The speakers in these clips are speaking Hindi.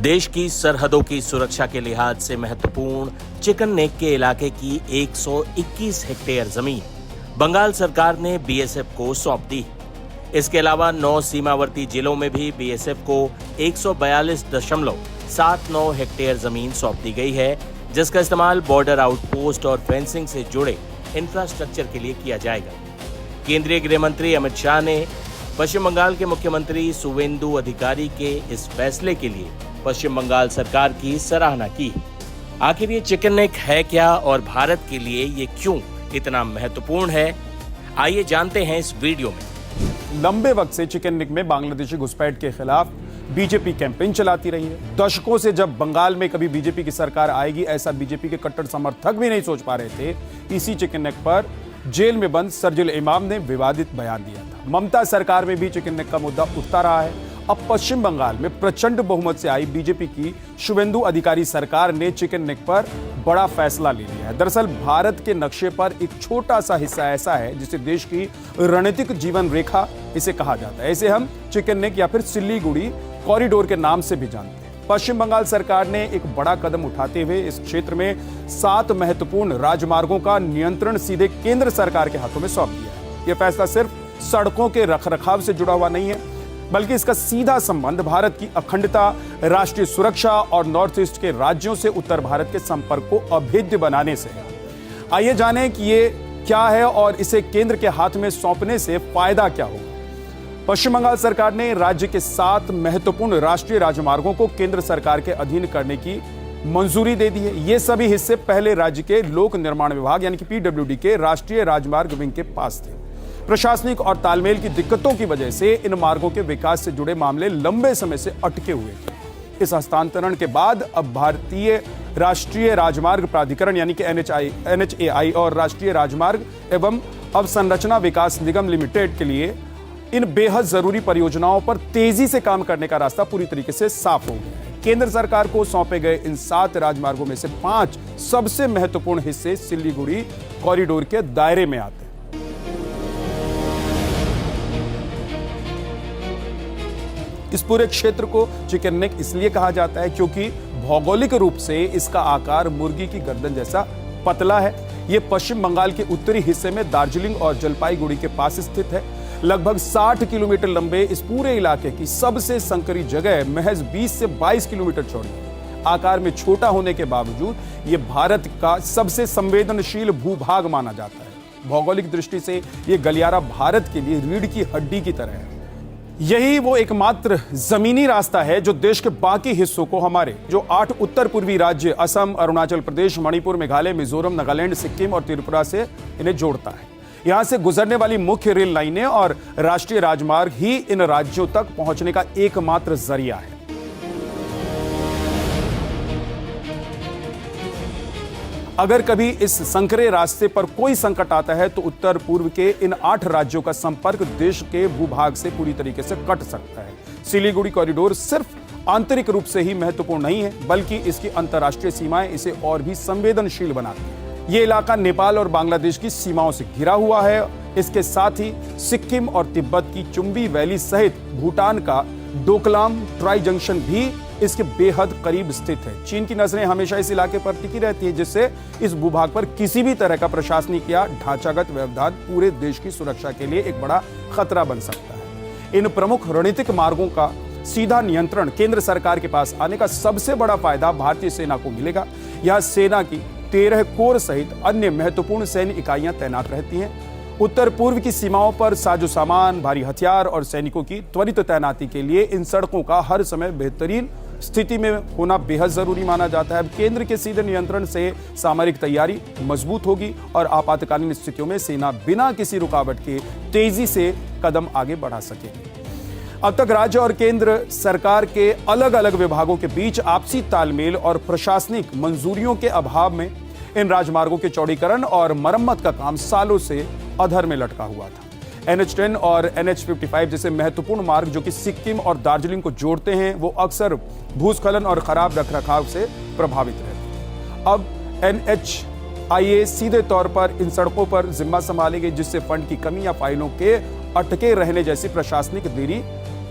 देश की सरहदों की सुरक्षा के लिहाज से महत्वपूर्ण चिकन नेक के इलाके की 121 हेक्टेयर जमीन बंगाल सरकार ने बीएसएफ को सौंप दी। इसके अलावा 9 सीमावर्ती जिलों में भी बीएसएफ को 142.79 हेक्टेयर जमीन सौंप दी गई है, जिसका इस्तेमाल बॉर्डर आउटपोस्ट और फेंसिंग से जुड़े इंफ्रास्ट्रक्चर के लिए किया जाएगा। केंद्रीय गृह मंत्री अमित शाह ने पश्चिम बंगाल के मुख्यमंत्री सुवेंदु अधिकारी के इस फैसले के लिए पश्चिम बंगाल सरकार की सराहना की। आखिर ये चिकन नेक है क्या और भारत के लिए ये क्यों इतना महत्वपूर्ण है, आइए जानते हैं इस वीडियो में। लंबे वक्त से चिकन नेक में बांग्लादेशी घुसपैठ के खिलाफ बीजेपी कैंपेन चलाती रही है। दशकों से जब बंगाल में कभी बीजेपी की सरकार आएगी ऐसा बीजेपी के कट्टर समर्थक भी नहीं सोच पा रहे थे, इसी चिकन नेक पर जेल में बंद शरजील इमाम ने विवादित बयान दिया था। ममता सरकार में भी चिकन नेक का मुद्दा उठता रहा है। अब पश्चिम बंगाल में प्रचंड बहुमत से आई बीजेपी की शुवेंदु अधिकारी सरकार ने चिकन नेक पर बड़ा फैसला ले लिया है। दरअसल भारत के नक्शे पर एक छोटा सा हिस्सा ऐसा है जिसे देश की रणनीतिक जीवन रेखा इसे कहा जाता है। इसे हम चिकन नेक या फिर सिल्लीगुड़ी कॉरिडोर के नाम से भी जानते हैं। पश्चिम बंगाल सरकार ने एक बड़ा कदम उठाते हुए इस क्षेत्र में 7 महत्वपूर्ण राजमार्गों का नियंत्रण सीधे केंद्र सरकार के हाथों में सौंप दिया है। यह फैसला सिर्फ सड़कों के रखरखाव से जुड़ा हुआ नहीं है, बल्कि इसका सीधा संबंध भारत की अखंडता, राष्ट्रीय सुरक्षा और नॉर्थ ईस्ट के राज्यों से उत्तर भारत के संपर्क को अभेद्य बनाने से है। आइए जानें कि ये क्या है और इसे केंद्र के हाथ में सौंपने से फायदा क्या होगा। पश्चिम बंगाल सरकार ने राज्य के 7 महत्वपूर्ण राष्ट्रीय राजमार्गों को केंद्र सरकार के अधीन करने की मंजूरी दे दी है। ये सभी हिस्से पहले राज्य के लोक निर्माण विभाग यानी कि पीडब्ल्यूडी के राष्ट्रीय राजमार्ग विंग के पास थे। प्रशासनिक और तालमेल की दिक्कतों की वजह से इन मार्गों के विकास से जुड़े मामले लंबे समय से अटके हुए थे। इस हस्तांतरण के बाद अब भारतीय राष्ट्रीय राजमार्ग प्राधिकरण यानी कि एनएचएआई और राष्ट्रीय राजमार्ग एवं अवसंरचना विकास निगम लिमिटेड के लिए इन बेहद जरूरी परियोजनाओं पर तेजी से काम करने का रास्ता पूरी तरीके से साफ हो गया है। केंद्र सरकार को सौंपे गए इन 7 राजमार्गों में से 5 सबसे महत्वपूर्ण हिस्से सिल्लीगुड़ी कॉरिडोर के दायरे में आते हैं। इस पूरे क्षेत्र को चिकन नेक इसलिए कहा जाता है क्योंकि भौगोलिक रूप से इसका आकार मुर्गी की गर्दन जैसा पतला है। यह पश्चिम बंगाल के उत्तरी हिस्से में दार्जिलिंग और जलपाईगुड़ी के पास स्थित है। लगभग 60 किलोमीटर लंबे इस पूरे इलाके की सबसे संकरी जगह महज 20 से 22 किलोमीटर चौड़ी है। आकार में छोटा होने के बावजूद यह भारत का सबसे संवेदनशील भूभाग माना जाता है। भौगोलिक दृष्टि से यह गलियारा भारत के लिए रीढ़ की हड्डी की तरह है। यही वो एकमात्र जमीनी रास्ता है जो देश के बाकी हिस्सों को हमारे जो 8 उत्तर पूर्वी राज्य असम, अरुणाचल प्रदेश, मणिपुर, मेघालय, मिजोरम, नागालैंड, सिक्किम और त्रिपुरा से इन्हें जोड़ता है। यहां से गुजरने वाली मुख्य रेल लाइनें और राष्ट्रीय राजमार्ग ही इन राज्यों तक पहुंचने का एकमात्र जरिया है। अगर कभी इस संकरे रास्ते पर कोई संकट आता है तो उत्तर पूर्व के इन 8 राज्यों का संपर्क देश के भूभाग से पूरी तरीके से कट सकता है। सिलीगुड़ी कॉरिडोर सिर्फ आंतरिक रूप से ही महत्वपूर्ण नहीं है, बल्कि इसकी अंतर्राष्ट्रीय सीमाएं इसे और भी संवेदनशील बनाती हैं। ये इलाका नेपाल और बांग्लादेश की सीमाओं से घिरा हुआ है। इसके साथ ही सिक्किम और तिब्बत की चुंबी वैली सहित भूटान का डोकलाम ट्राई जंक्शन भी इसके बेहद करीब स्थित है। चीन की नजरें हमेशा इस इलाके पर टिकी रहती है, जिससे इस भूभाग पर किसी भी तरह का प्रशासनिक या ढांचागत व्यवधान पूरे देश की सुरक्षा के लिए एक बड़ा खतरा बन सकता है। इन प्रमुख रणनीतिक मार्गों का सीधा नियंत्रण केंद्र सरकार के पास आने का सबसे बड़ा फायदा भारतीय सेना को मिलेगा। यह सेना की 13 कोर सहित अन्य महत्वपूर्ण सैन्य इकाइयां तैनात रहती हैं। उत्तर पूर्व की सीमाओं पर साजो सामान, भारी हथियार और सैनिकों की त्वरित तैनाती के लिए इन सड़कों का हर समय बेहतरीन स्थिति में होना बेहद जरूरी माना जाता है। केंद्र के सीधे नियंत्रण से सामरिक तैयारी मजबूत होगी और आपातकालीन स्थितियों में सेना बिना किसी रुकावट के तेजी से कदम आगे बढ़ा सकेगी। अब तक राज्य और केंद्र सरकार के अलग अलग विभागों के बीच आपसी तालमेल और प्रशासनिक मंजूरियों के अभाव में इन राजमार्गों के चौड़ीकरण और मरम्मत का काम सालों से अधर में लटका हुआ था। NH10 और NH55 जैसे महत्वपूर्ण मार्ग जो कि सिक्किम और दार्जिलिंग को जोड़ते हैं, वो अक्सर भूस्खलन और खराब रखरखाव से प्रभावित रहते हैं। अब NHIA सीधे तौर पर इन सड़कों पर जिम्मा संभालेगी, जिससे फंड की कमी या फाइलों के अटके रहने जैसी प्रशासनिक देरी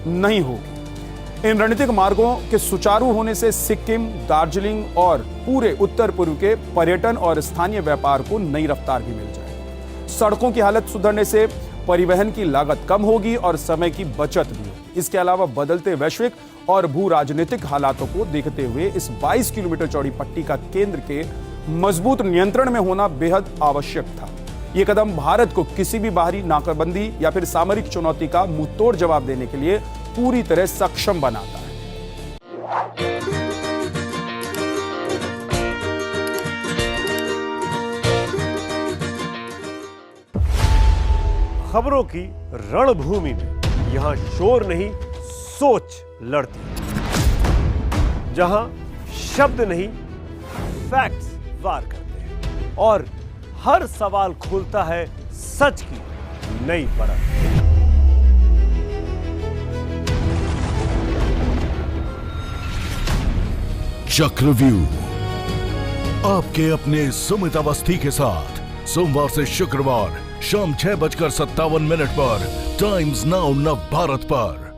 नहीं होगी। इन रणनीतिक मार्गों के सुचारू होने से सिक्किम, दार्जिलिंग और पूरे उत्तर पूर्व के पर्यटन और स्थानीय व्यापार को नई रफ्तार भी मिल जाएगी। सड़कों की हालत सुधरने से परिवहन की लागत कम होगी और समय की बचत भी होगी। इसके अलावा बदलते वैश्विक और भू राजनीतिक हालातों को देखते हुए इस 22 किलोमीटर चौड़ी पट्टी का केंद्र के मजबूत नियंत्रण में होना बेहद आवश्यक था। यह कदम भारत को किसी भी बाहरी नाकाबंदी या फिर सामरिक चुनौती का मुंहतोड़ जवाब देने के लिए पूरी तरह सक्षम बनाता है। खबरों की रणभूमि में यहां शोर नहीं, सोच लड़ती है। जहां शब्द नहीं, फैक्ट्स वार करते हैं और हर सवाल खोलता है सच की नई परत। चक्रव्यूह आपके अपने सुमित अवस्थी के साथ सोमवार से शुक्रवार शाम 6:57 पर टाइम्स नाउ नव भारत पर।